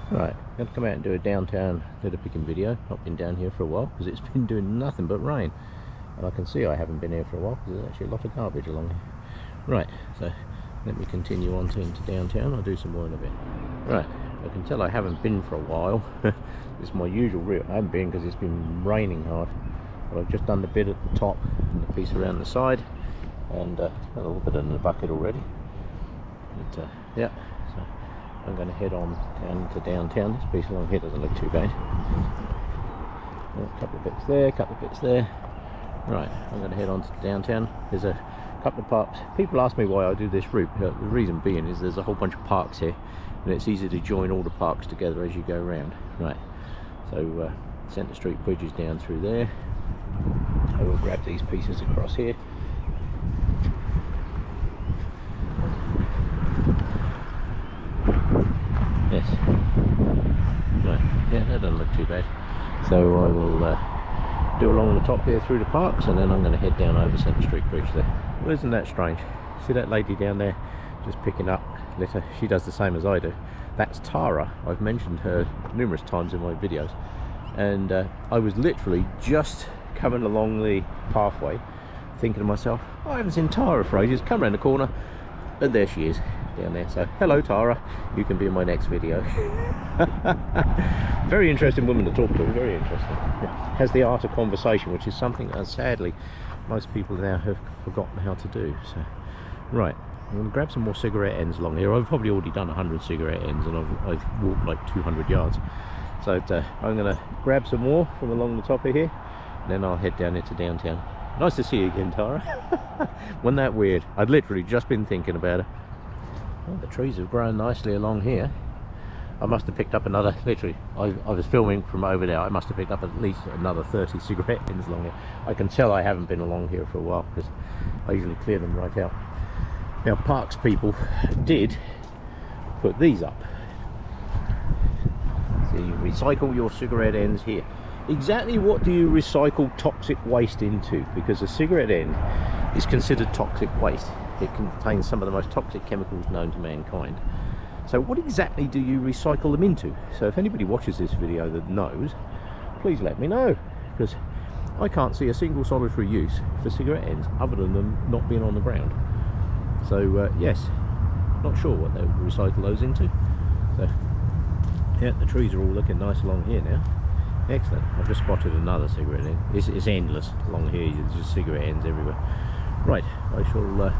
Right, I'm going to come out and do a downtown litter picking video. Not been down here for a while because it's been doing nothing but rain. And I can see I haven't been here for a while because there's actually a lot of garbage along here. Right, so let me continue on into downtown. I'll do some more in a bit. Right, I can tell I haven't been for a while. This is my usual route. I haven't been because it's been raining hard. But I've just done the bit at the top and the piece around the side. And a little bit in the bucket already. But, yeah, so I'm going to head on down to downtown. This piece along here doesn't look too bad. A couple of bits there, a couple of bits there. Right, I'm going to head on to downtown. There's a couple of parks. People ask me why I do this route. The reason being is there's a whole bunch of parks here, and it's easy to join all the parks together as you go around. Right, so Centre Street Bridge is down through there. I will grab these pieces across here. Yes. Right. Yeah, that doesn't look too bad. So I will do along the top here through the parks, and then I'm going to head down over Centre Street Bridge there. Well, isn't that strange? See that lady down there just picking up litter? She does the same as I do. That's Tara. I've mentioned her numerous times in my videos, and I was literally just coming along the pathway thinking to myself, I haven't seen Tara for ages. Come around the corner and there she is down there. So hello Tara, you can be in my next video. Very interesting woman to talk to, very interesting. Has the art of conversation, which is something that sadly most people now have forgotten how to do. So right, I'm going to grab some more cigarette ends along here. I've probably already done 100 cigarette ends, and I've walked like 200 yards. So I'm going to grab some more from along the top of here, and then I'll head down into downtown. Nice to see you again, Tara. Wasn't that weird? I'd literally just been thinking about her. Well, the trees have grown nicely along here. I must have picked up another, literally, I was filming from over there. I must have picked up at least another 30 cigarette ends along here. I can tell I haven't been along here for a while because I usually clear them right out. Now, parks people did put these up. So you recycle your cigarette ends here. Exactly what do you recycle toxic waste into? Because a cigarette end is considered toxic waste. It contains some of the most toxic chemicals known to mankind. So what exactly do you recycle them into? So if anybody watches this video that knows, please let me know, because I can't see a single solitary use for cigarette ends other than them not being on the ground. So yes, not sure what they would recycle those into. So yeah, the trees are all looking nice along here now. Excellent. I've just spotted another cigarette end. It's endless along here. There's just cigarette ends everywhere. Right, I shall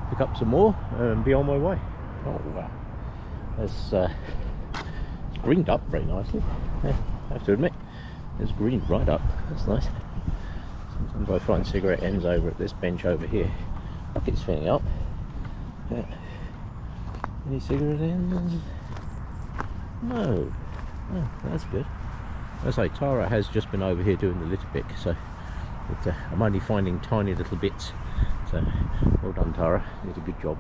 pick up some more and be on my way. Oh wow, it's greened up very nicely. Yeah, I have to admit, it's greened right up. That's nice. Sometimes I find cigarette ends over at this bench over here. Look, it's filling up. Yeah. Any cigarette ends? No. Oh, that's good. As I say, Tara has just been over here doing the litter pick, so I'm only finding tiny little bits. So well done, Tara, you did a good job.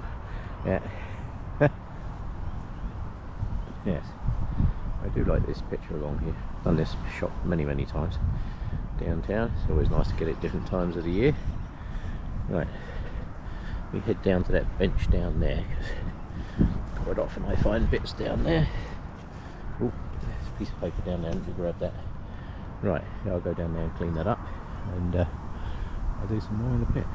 Yeah. Yes, I do like this picture along here. Done this shot many times downtown. It's always nice to get it different times of the year. Right, we head down to that bench down there, because quite often I find bits down there. Oh, there's a piece of paper down there, let me grab that. Right, I'll go down there and clean that up, and I'll do some more in a bit.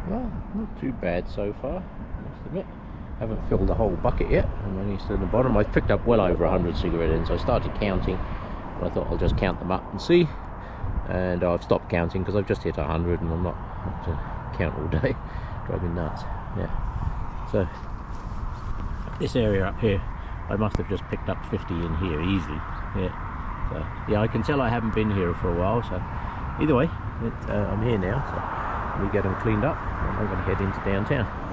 Well, not too bad so far, I must admit. Haven't filled the whole bucket yet. I'm only still at the bottom. I've picked up well over 100 cigarette ends. I started counting, but I thought I'll just count them up and see. And I've stopped counting because I've just hit 100, and I'm not to count all day. Drive me nuts. Yeah. So this area up here, I must have just picked up 50 in here easily. Yeah. So yeah, I can tell I haven't been here for a while. So either way, I'm here now. So we get them cleaned up, and I'm going to head into downtown.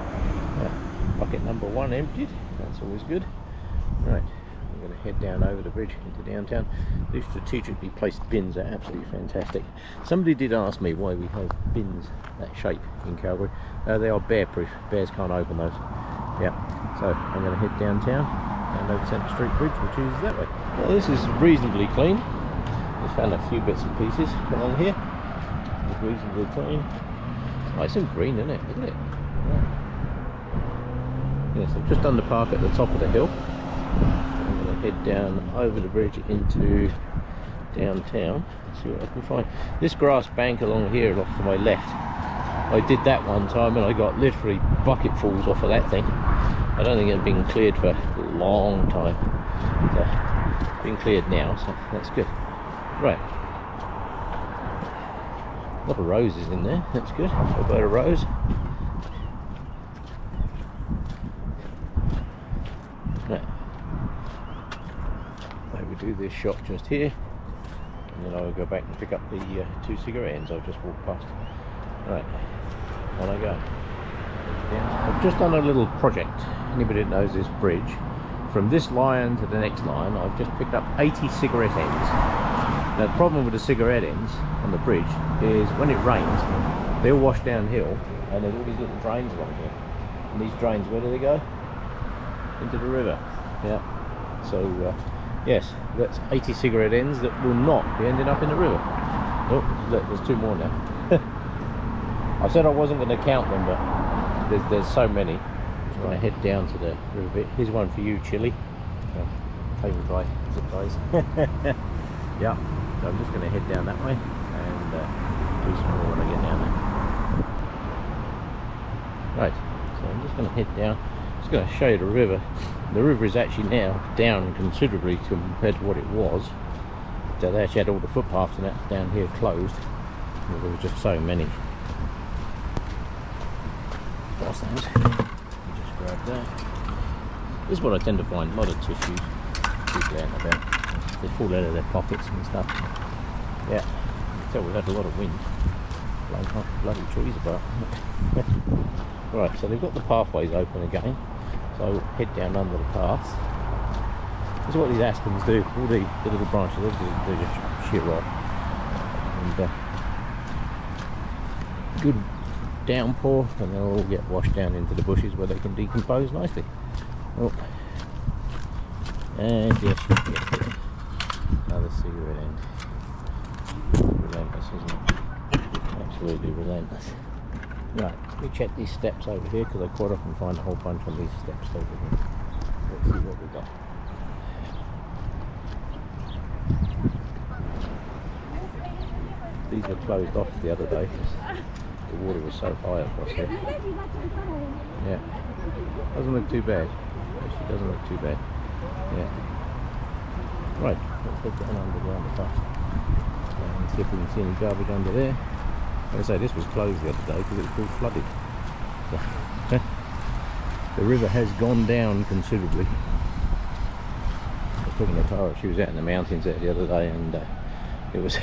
Bucket number 1 emptied. That's always good. Right, I'm going to head down over the bridge into downtown. These strategically placed bins are absolutely fantastic. Somebody did ask me why we have bins that shape in Calgary. They are bear proof. Bears can't open those. Yeah. So I'm going to head downtown and over Centre Street Bridge, which is that way. Well, this is reasonably clean. Just found a few bits and pieces along here. It's reasonably clean. It's nice and green, isn't it? Yeah. Yes, I've just done the park at the top of the hill. I'm head down over the bridge into downtown. See what I can find. This grass bank along here off to my left, I did that one time and I got literally bucketfuls off of that thing. I don't think it had been cleared for a long time. It's been cleared now, so that's good. Right. A lot of roses in there, that's good. A bird of rose. Right. I will do this shot just here, and then I will go back and pick up the 2 cigarette ends I've just walked past. Right, on I go. I've just done a little project. Anybody that knows this bridge, from this line to the next line, I've just picked up 80 cigarette ends. Now the problem with the cigarette ends on the bridge is when it rains, they all wash downhill, and there's all these little drains along here. And these drains, where do they go? Into the river. Yeah. So yes, that's 80 cigarette ends that will not be ending up in the river. Oh, look, there's 2 more now. I said I wasn't going to count them, but there's so many. Just going to head down to the river bit. Here's one for you, Chili. Tame guy, good guys. Yeah, so I'm just going to head down that way and do some more when I get down there. Right, so I'm just going to head down. Just going to show you the river. The river is actually now down considerably compared to what it was. So they actually had all the footpaths and that down here closed. There was just so many. What's those? Just grab that. This is what I tend to find, a lot of tissues. People out and about. They fall out of their pockets and stuff. Yeah, you can tell we've had a lot of wind. Blowing half the bloody trees apart. Right, so they've got the pathways open again. So head down under the path. This is what these aspens do. All the little branches, they just shear off. And good downpour, and they'll all get washed down into the bushes where they can decompose nicely. Oh. And yes, you get it. Another cigarette end. Relentless, isn't it? Absolutely relentless. Right, let me check these steps over here, because I quite often find a whole bunch on these steps over here. Let's see what we've got. These were closed off the other day because the water was so high across here. Yeah, doesn't look too bad. Actually, doesn't look too bad. Yeah. Right, let's head down under the underpass and see if we can see any garbage under there. Like I say, this was closed the other day because it was all flooded. So, the river has gone down considerably. I was talking to Tara, she was out in the mountains there the other day, and it was.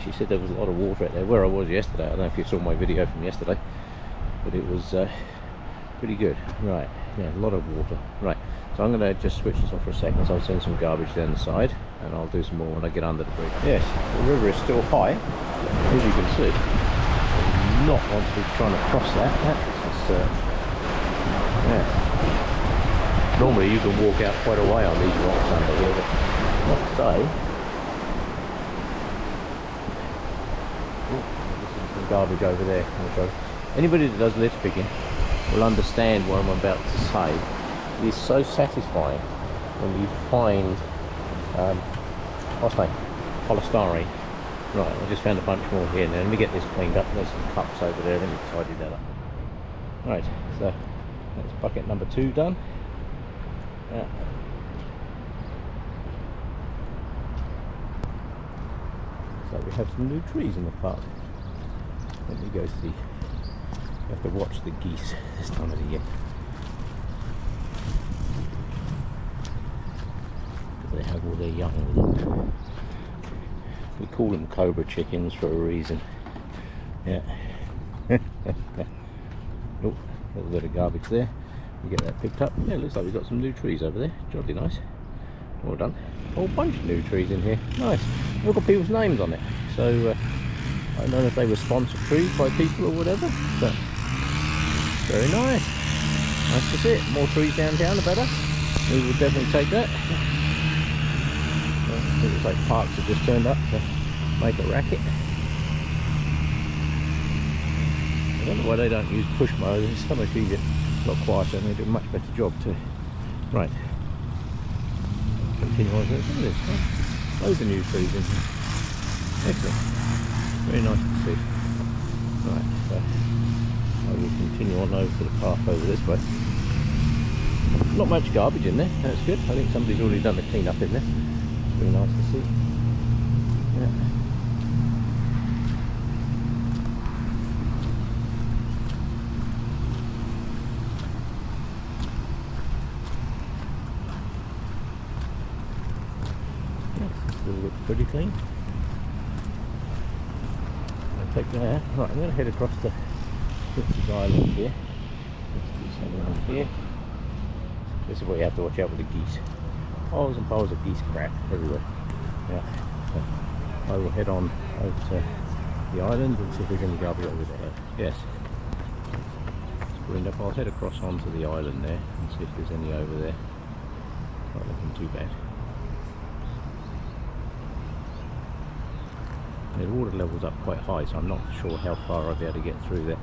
She said there was a lot of water out there. Where I was yesterday, I don't know if you saw my video from yesterday, but it was pretty good. Right, yeah, a lot of water. Right, so I'm going to just switch this off for a second. So I'll send some garbage down the side, and I'll do some more when I get under the bridge. Yes, the river is still high, as you can see. I do not want to be trying to cross that. That's yeah. Normally you can walk out quite a way on these rocks under here, but not today. Garbage over there. Anybody that does litter picking will understand what I'm about to say. It is so satisfying when you find what's that? Polystyrene. Right, I just found a bunch more here now. Let me get this cleaned up. There's some cups over there. Let me tidy that up. Right, so that's bucket number 2 done. Yeah. So we have some new trees in the park. Let me go see. You have to watch the geese this time of the year. Because they have all their young with them. We call them cobra chickens for a reason. Yeah. Oh, a little bit of garbage there. You get that picked up. Yeah, it looks like we've got some new trees over there. Jolly nice. Well done. A whole bunch of new trees in here. Nice. We've got people's names on it. So, I don't know if they were sponsored trees by people or whatever, but very nice. Nice to see it. More trees downtown, the better. We will definitely take that. It looks like parks have just turned up to make a racket. I don't know why they don't use push mowers. It's so much easier, a lot quieter, and they do a much better job too. Right. Continue continue on. Look at this, huh? Loads of new trees in here. Excellent. Very nice to see. Right, so I will continue on over to the path over this way. Not much garbage in there, that's good. I think somebody's already done the clean up in there. Very nice to see. Yeah. Still looks pretty clean. I'll take that out. Right, I'm going to head across to Calgary Island here. Let's do something on here. This is what you have to watch out with the geese. Piles and piles of geese crap everywhere. Yeah. So I will head on over to the island and see if there's any garbage over there. Yes. It's greened up. I'll head across onto the island there and see if there's any over there. Not looking too bad. The water level's up quite high, so I'm not sure how far I'll be able to get through there.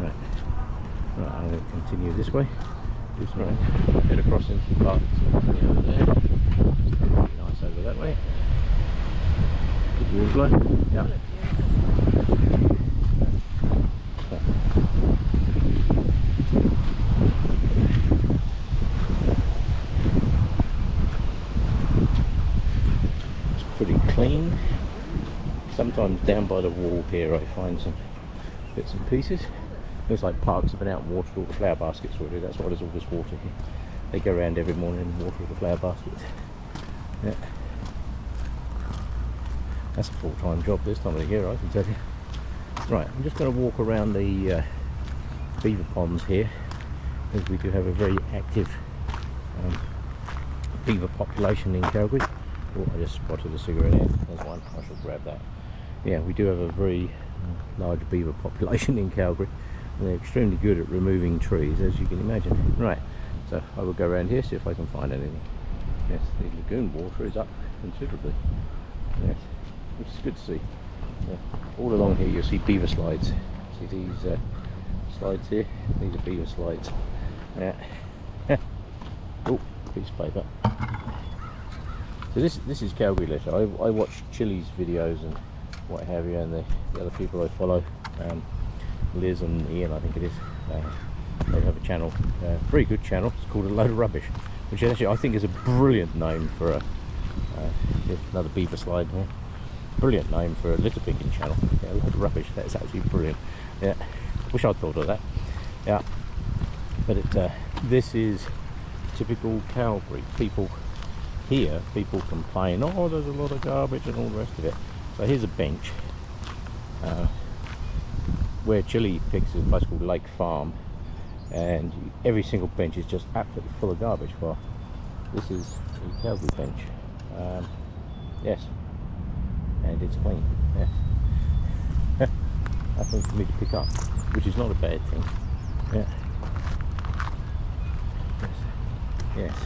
Right, I'm going to continue this way. Do something. Head across into the park. Over there. Pretty nice over that way. Good water flow. Yeah. It's pretty clean. Sometimes down by the wall here I find some bits and pieces. Looks like parks have been out and watered all the flower baskets already. That's why there's all this water here. They go around every morning and water all the flower baskets. Yeah. That's a full-time job this time of the year, I can tell you. Right, I'm just going to walk around the beaver ponds here, because we do have a very active beaver population in Calgary. Oh, I just spotted a cigarette here. There's one. I shall grab that. Yeah, we do have a very large beaver population in Calgary. And they're extremely good at removing trees, as you can imagine. Right, so I will go around here, see if I can find anything. Yes, the lagoon water is up considerably. Yes, which is good to see. Yeah. All along here you'll see beaver slides. See these slides here? These are beaver slides. Yeah. Oh, piece of paper. So this is Calgary Litter. I watch Chili's videos and what have you, and the other people I follow, Liz and Ian, I think it is. They have a channel, very good channel. It's called A Load of Rubbish, which actually I think is a brilliant name for another beaver slide here. Brilliant name for a litter picking channel. Yeah, A Load of Rubbish. That's absolutely brilliant. Yeah, wish I'd thought of that. Yeah, but this is typical Calgary. People complain, oh, there's a lot of garbage and all the rest of it. So here's a bench where Chili picks is a place called Lake Farm, and every single bench is just absolutely full of garbage. Well, this is a Calgary bench. Yes, and it's clean. Yes. Nothing for me to pick up, which is not a bad thing. Yeah. Yes.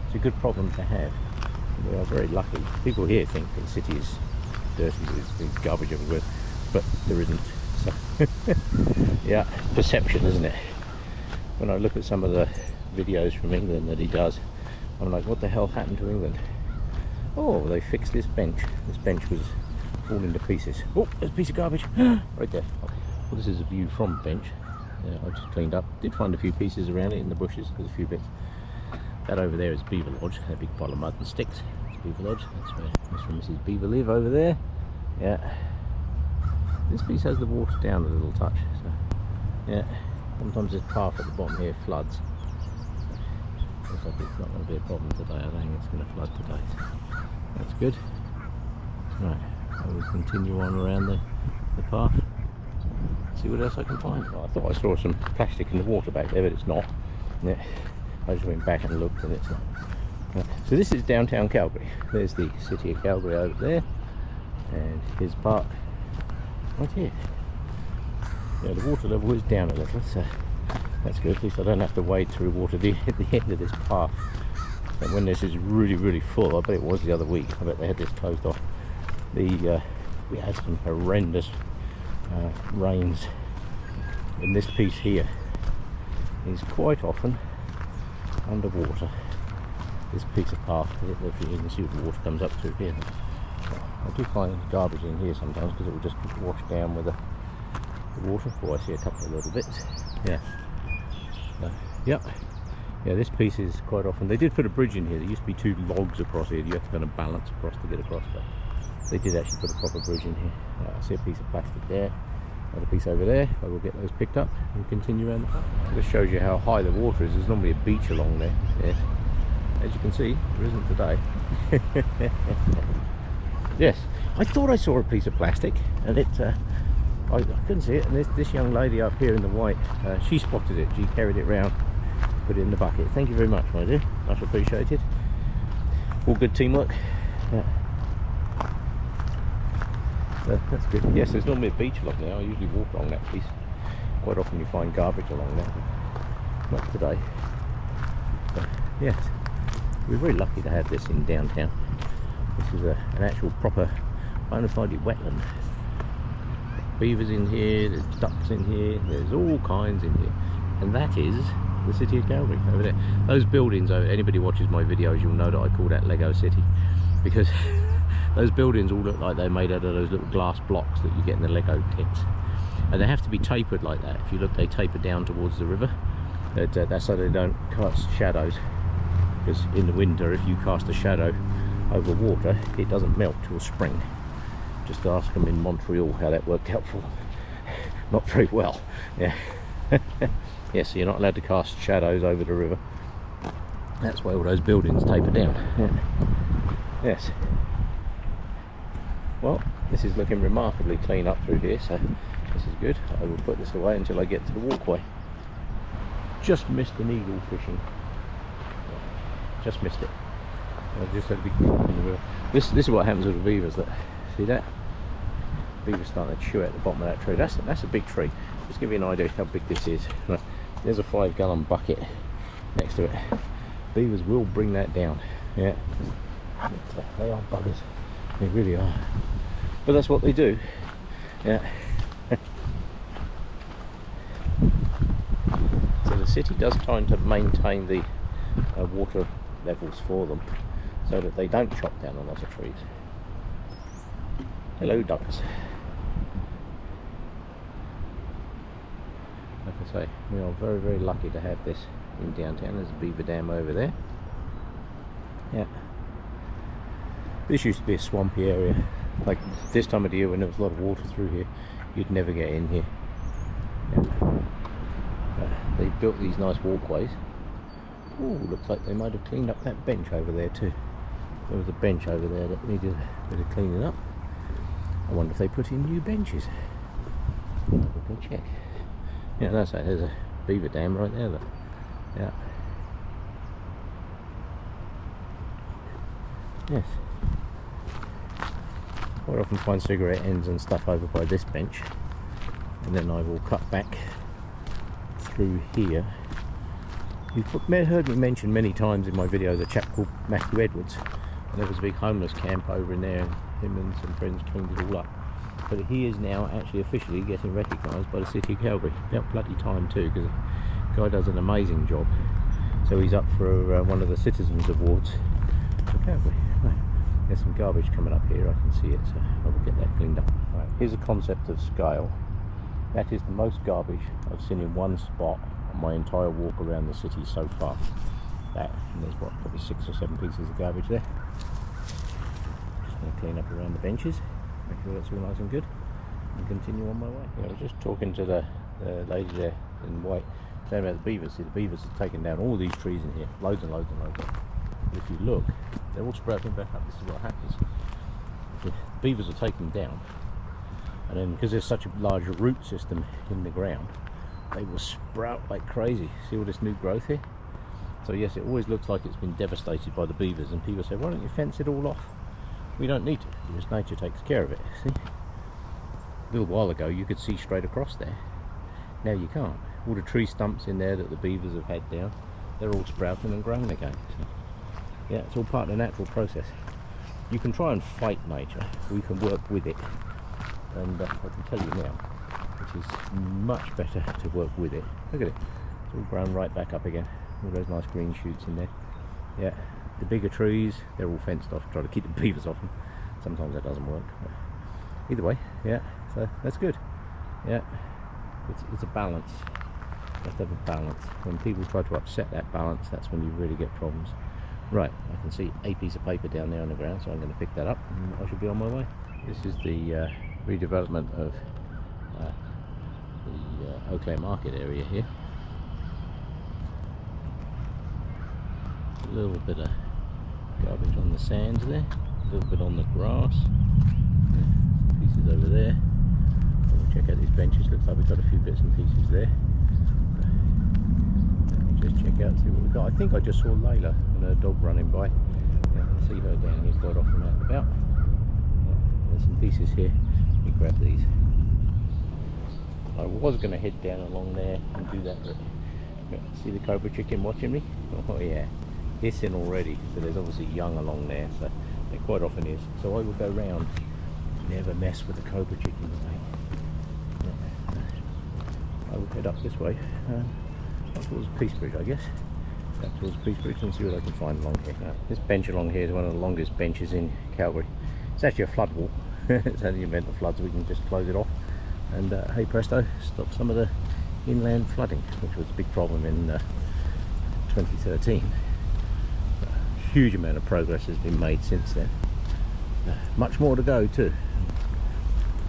It's a good problem to have. We are very lucky. People here think the city is dirty, there's garbage everywhere, but there isn't. So yeah, perception, isn't it? When I look at some of the videos from England that he does, I'm like, what the hell happened to England? Oh, they fixed this bench. This bench was falling to pieces. Oh, there's a piece of garbage right there. Well, this is a view from the bench. Yeah, I just cleaned up. Did find a few pieces around it in the bushes. There's a few bits. That over there is Beaver Lodge, a big pile of mud and sticks. It's Beaver Lodge. That's where Mr. and Mrs. Beaver live over there. Yeah. This piece has the water down a little touch. So, yeah. Sometimes this path at the bottom here floods. So, looks like it's not going to be a problem today. I don't think it's going to flood today. So that's good. Right. I will continue on around the path. See what else I can find. Well, I thought I saw some plastic in the water back there, but it's not. Yeah. I just went back and looked and it's not. Right. So this is downtown Calgary. There's the city of Calgary over there, and his park right here. Yeah, the water level is down a little, so that's good. At least I don't have to wade through water at the end of this path. And when this is really, really full, I bet it was the other week, I bet they had this closed off. We had some horrendous rains, and this piece here is quite often underwater. this piece of path. If you can see what the water comes up through here. I do find garbage in here sometimes because it will just wash down with the water. Oh, I see a couple of little bits. Yeah. Yep. Yeah, this piece is quite often. They did put a bridge in here. There used to be 2 logs across here. You have to kind of balance across to get across, but they did actually put a proper bridge in here. I see a piece of plastic there, another piece over there. I will get those picked up and continue around the park. This shows you how high the water is. There's normally a beach along there. Yeah. As you can see, there isn't today. Yes, I thought I saw a piece of plastic, and it I couldn't see it. And this young lady up here in the white, she spotted it. She carried it round, put it in the bucket. Thank you very much, my dear. Much appreciated. All good teamwork. Yeah. That's good. Yes, there's normally a beach along there. I usually walk along that piece. Quite often you find garbage along there. Not today. But yes, we're very lucky to have this in downtown. This is an actual proper bona fide wetland. Beavers in here, there's ducks in here, there's all kinds in here. And that is the city of Calgary over there. Those buildings, anybody watches my videos, you'll know that I call that Lego City, because those buildings all look like they're made out of those little glass blocks that you get in the Lego kits. And they have to be tapered like that. If you look, they taper down towards the river. That's so they don't cast shadows. Because in the winter, if you cast a shadow over water, it doesn't melt till spring. Just ask them in Montreal how that worked out for them. Not very well. Yeah. Yeah, so you're not allowed to cast shadows over the river. That's why all those buildings taper down. Yeah. Yes. Well, this is looking remarkably clean up through here, so this is good. I will put this away until I get to the walkway. Just missed an eagle fishing. Just missed it. I just had a big in the river. This is what happens with the beavers. That see that? Beavers starting to chew out the bottom of that tree. That's a big tree. Just give you an idea how big this is. Right. There's a 5-gallon bucket next to it. Beavers will bring that down. Yeah. They are buggers. They really are. But that's what they do. Yeah. So the city does try to maintain the water levels for them, so that they don't chop down a lot of trees. Hello, ducks. Like I say, we are very, very lucky to have this in downtown. There's a beaver dam over there. Yeah. This used to be a swampy area. Like this time of the year when there was a lot of water through here, you'd never get in here. Yeah. They built these nice walkways. Oh, looks like they might have cleaned up that bench over there too. There was a bench over there that needed a bit of cleaning up. I wonder if they put in new benches. We can check. Yeah, that's right. There's a beaver dam right there. Look. Yeah. Yes. Quite often find cigarette ends and stuff over by this bench, and then I will cut back through here. You've heard me mention many times in my videos a chap called Matthew Edwards, and there was a big homeless camp over in there, and him and some friends cleaned it all up. But he is now actually officially getting recognised by the city of Calgary. About bloody time too, because the guy does an amazing job. So he's up for one of the Citizens Awards for Calgary. Right. There's some garbage coming up here, I can see it, so I will get that cleaned up. Right. Here's a concept of scale. That is the most garbage I've seen in one spot on my entire walk around the city so far. That, and there's what, probably 6 or 7 pieces of garbage there. Just going to clean up around the benches, make sure that's all nice and good, and continue on my way. Yeah, I was just talking to the lady there in white, saying about the beavers. See, the beavers have taken down all these trees in here, loads and loads and loads. But if you look, they're all sprouting back up. This is what happens. The beavers are taken down, and then because there's such a large root system in the ground, they will sprout like crazy. See all this new growth here? So yes, it always looks like it's been devastated by the beavers, and people say, why don't you fence it all off? We don't need to, because nature takes care of it. See? A little while ago you could see straight across there. Now you can't. All the tree stumps in there that the beavers have had down, they're all sprouting and growing again. So, yeah, it's all part of the natural process. You can try and fight nature, we can work with it. And I can tell you now, it is much better to work with it. Look at it, it's all grown right back up again. All those nice green shoots in there. Yeah, The bigger trees, they're all fenced off, try to keep the beavers off them. Sometimes that doesn't work, but either way, yeah, so that's good. Yeah, it's a balance. You have to have a balance. When people try to upset that balance, that's when you really get problems. Right, I can see a piece of paper down there on the ground, so I'm going to pick that up and I should be on my way. This is the redevelopment of the Eau Claire Market area here. A little bit of garbage on the sands there, a little bit on the grass, pieces over there. We'll check out these benches, looks like we've got a few bits and pieces there. Let me just check out, see what we've got. I think I just saw Layla and her dog running by. Yeah, I can see her down here quite often out and about. There's some pieces here, let me grab these. I was going to head down along there and do that, but see the cobra chicken watching me? Oh yeah, hissing already, so there's obviously young along there, so there quite often is. So I will go round, never mess with the cobra chickens, mate. I will head up this way, up towards Peace Bridge, I guess. Up towards Peace Bridge and see what I can find along here. This bench along here is one of the longest benches in Calgary. It's actually a flood wall. It's how you invent the floods, we can just close it off. And hey presto, stop some of the inland flooding, which was a big problem in 2013. A huge amount of progress has been made since then. Much more to go too.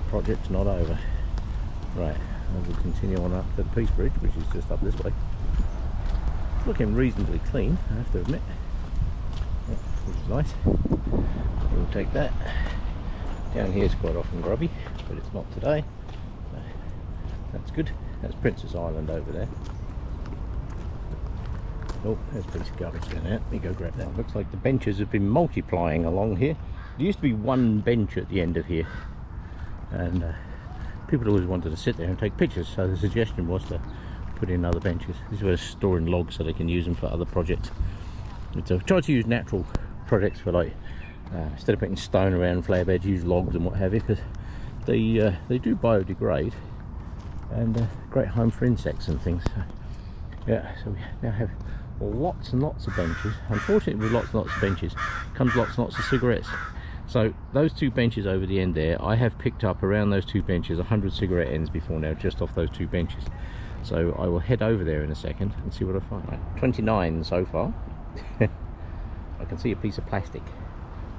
Project's not over. Right, I will continue on up to the Peace Bridge, which is just up this way. It's looking reasonably clean, I have to admit. Yeah, which is nice. We'll take that. Down here is quite often grubby, but it's not today. That's good. That's Princess Island over there. Oh, there's a piece of garbage down there. Let me go grab that. Looks like the benches have been multiplying along here. There used to be one bench at the end of here, and people always wanted to sit there and take pictures, so the suggestion was to put in other benches. This is where they're storing logs so they can use them for other projects. So try to use natural projects for, like, instead of putting stone around flare beds, use logs and what have you, because they do biodegrade, and great home for insects and things. So, yeah, so we now have lots and lots of benches. Unfortunately, with lots and lots of benches comes lots and lots of cigarettes. So those two benches over the end there, I have picked up around those two benches 100 cigarette ends before now, just off those two benches. So I will head over there in a second and see what I find. Right, 29 so far. I can see a piece of plastic.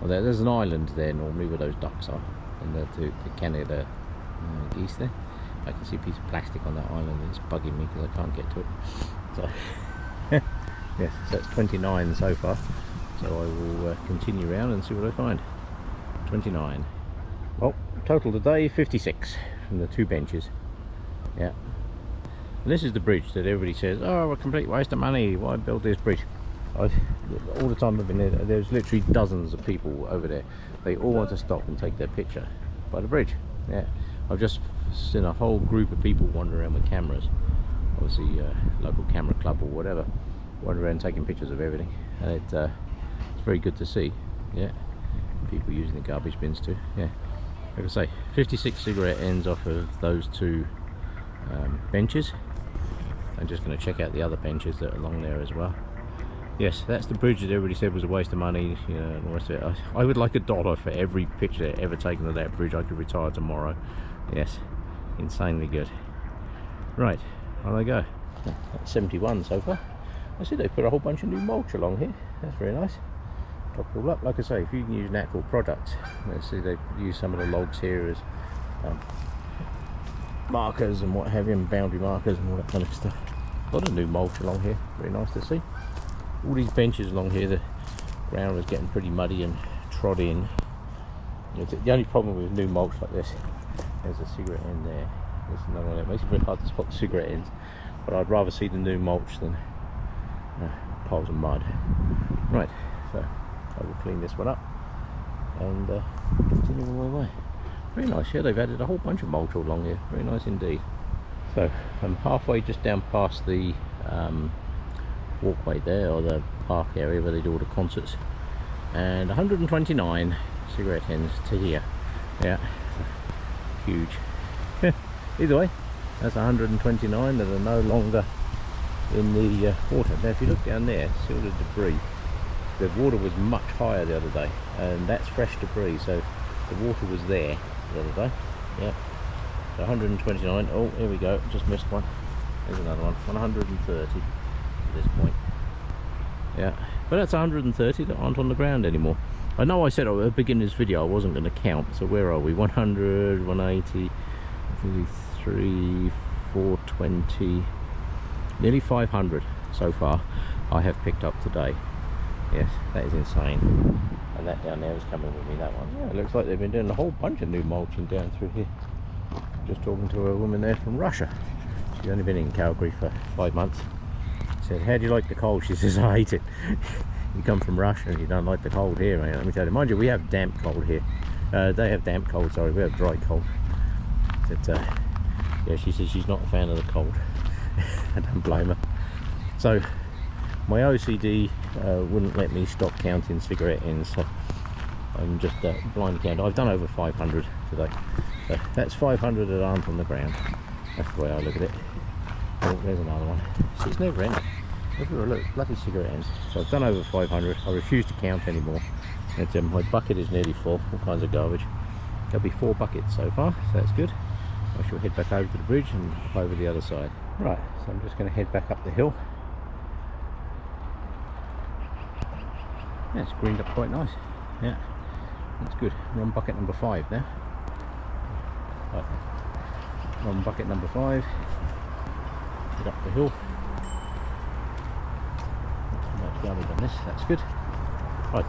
Well, there's an island there normally where those ducks are, and the Canada geese there. I can see a piece of plastic on that island, and it's bugging me because I can't get to it. So yes, so that's 29 so far. So I will continue around and see what I find. 29. Well, total today 56 from the two benches. Yeah. And this is the bridge that everybody says, oh, a complete waste of money, why build this bridge? All the time I've been there, there's literally dozens of people over there. They all want to stop and take their picture by the bridge. Yeah, I've just seen a whole group of people wander around with cameras, obviously local camera club or whatever, wander around taking pictures of everything, and it's very good to see. Yeah, people using the garbage bins too. Yeah, like I say, 56 cigarette ends off of those two benches. I'm just going to check out the other benches that are along there as well. Yes, that's the bridge that everybody said was a waste of money, you know, and the rest of it. I would like $1 for every picture ever taken of that bridge. I could retire tomorrow. Yes, insanely good. Right, on I go. That's 71 so far. I see they put a whole bunch of new mulch along here. That's very nice. Top it all up. Like I say, if you can use natural products, let's see, they use some of the logs here as markers and what have you, and boundary markers and all that kind of stuff. A lot of new mulch along here. Very nice to see. All these benches along here, the ground is getting pretty muddy and trod in. The only problem with new mulch like this, there's a cigarette end there. There's another one. It makes it very hard to spot the cigarette ends, but I'd rather see the new mulch than piles of mud. Right, so I will clean this one up and continue on my way. Very nice. Yeah, they've added a whole bunch of mulch all along here. Very nice indeed. So I'm halfway just down past the walkway there, or the park area where they do all the concerts, and 129 cigarette ends to here. Yeah, huge. Either way, that's 129 that are no longer in the water. Now if you look down there, see all the debris the water was much higher the other day, and that's fresh debris, so the water was there the other day. Yeah, so 129. Oh, here we go, just missed one. There's another one. 130 at this point. Yeah, but that's 130 that aren't on the ground anymore. I know I said at the beginning of this video I wasn't going to count, so where are we? 100, 180, 33, 420, nearly 500 so far I have picked up today. Yes, that is insane. And that down there is coming with me, that one. Yeah, it looks like they've been doing a whole bunch of new mulching down through here. Just talking to a woman there from Russia. She's only been in Calgary for 5 months. I said, how do you like the cold? She says, I hate it. You come from Russia and you don't like the cold here, mate. Let me tell you. Mind you, we have damp cold here. They have damp cold, sorry, we have dry cold. But, yeah, she says she's not a fan of the cold. I don't blame her. So, my OCD wouldn't let me stop counting cigarette ends, so I'm just blind count. I've done over 500 today. So that's 500 that aren't on the ground. That's the way I look at it. Oh, there's another one. See, it's never ending. Look, bloody cigarette ends. So I've done over 500. I refuse to count anymore. And, my bucket is nearly full, all kinds of garbage. There'll be 4 buckets so far, so that's good. I shall head back over to the bridge and hop over the other side. Right, so I'm just going to head back up the hill. Yeah, it's greened up quite nice. Yeah, that's good. We're on bucket number 5 now. Right, we're on bucket number 5. Get up the hill. Not too much garbage on this, that's good. Right.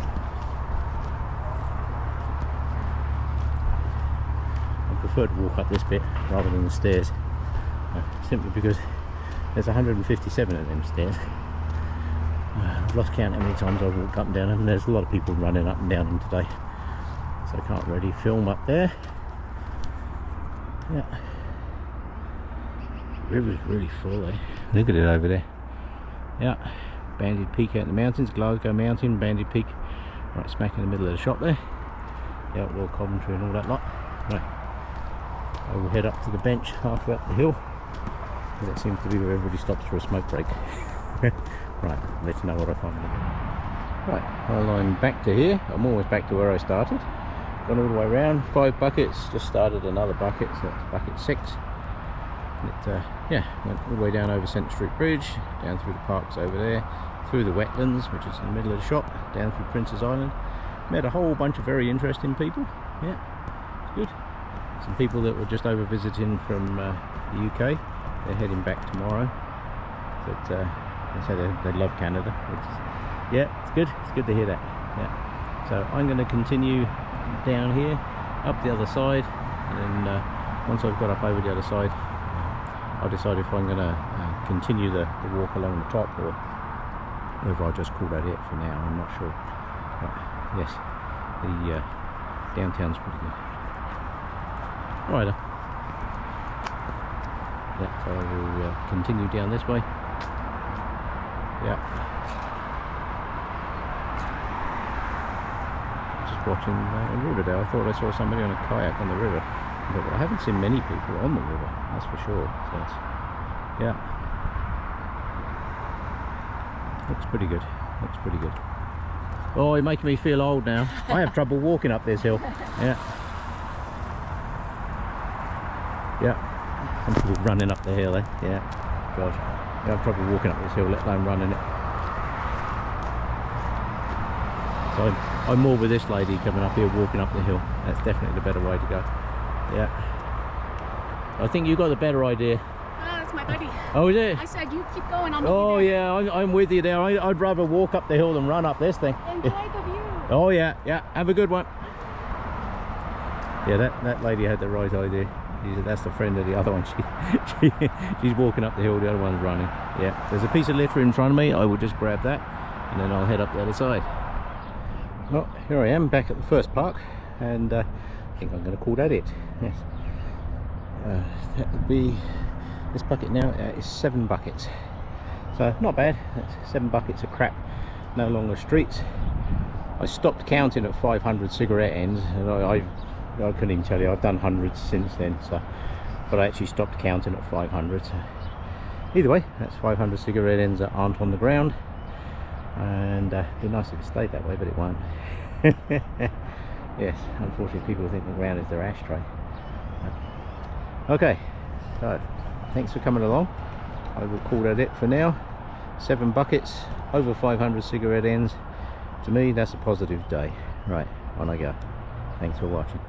I prefer to walk up this bit rather than the stairs. Simply because there's 157 of them stairs. I've lost count how many times I've walked up and down them, and there's a lot of people running up and down them today, so I can't really film up there. Yeah, river's really full, eh? Look at it over there. Yeah, Banded Peak out in the mountains, Glasgow Mountain, Banded Peak, right smack in the middle of the shop there. Yeah, well, Coventry and all that lot. Right, I will head up to the bench halfway up the hill, because that seems to be where everybody stops for a smoke break. Right, let you know what I find. Right, well, I'm back to here. I'm almost back to where I started. Gone all the way around, 5 buckets, just started another bucket, so that's bucket 6. It, yeah, went all the way down over Centre Street Bridge, down through the parks over there, through the wetlands, which is in the middle of the shop, down through Prince's Island. Met a whole bunch of very interesting people. Yeah, it's good. Some people that were just over visiting from the UK. They're heading back tomorrow. But they say they love Canada. Yeah, it's good. It's good to hear that. Yeah. So I'm going to continue down here, up the other side, and then once I've got up over the other side, I'll decide if I'm going to continue the walk along the top, or whether I just call that it for now. I'm not sure. But yes, the downtown's pretty good. Right. Yeah, so I will continue down this way. Yeah. Just watching Riverdale. I thought I saw somebody on a kayak on the river. But I haven't seen many people on the river, that's for sure. So it's, yeah. Looks pretty good. Looks pretty good. Oh, you're making me feel old now. I have trouble walking up this hill. Yeah. Yeah. Some people running up the hill, eh? Yeah. God. I have trouble walking up this hill, let alone running it. So I'm more with this lady coming up here, walking up the hill. That's definitely the better way to go. Yeah. I think you got the better idea. Oh, that's my buddy. Oh, is it? I said you keep going. Oh, yeah, I'm with you there. I'd rather walk up the hill than run up this thing. Enjoy the view. Oh, yeah, yeah. Have a good one. Yeah, that lady had the right idea. That's the friend of the other one. She's walking up the hill, the other one's running. Yeah, there's a piece of litter in front of me. I will just grab that and then I'll head up the other side. Well, here I am back at the first park, and I think I'm going to call that it. Yes. That would be, this bucket now is 7 buckets. So not bad. That's 7 buckets of crap, no longer streets. I stopped counting at 500 cigarette ends, and I couldn't even tell you, I've done hundreds since then, so, but I actually stopped counting at 500. So either way, that's 500 cigarette ends that aren't on the ground. and it'd be nice if it stayed that way, but it won't. Yes, unfortunately people think the ground is their ashtray. Okay, so thanks for coming along. I will call that it for now. 7 buckets, over 500 cigarette ends. To me, that's a positive day. Right, on I go. Thanks for watching.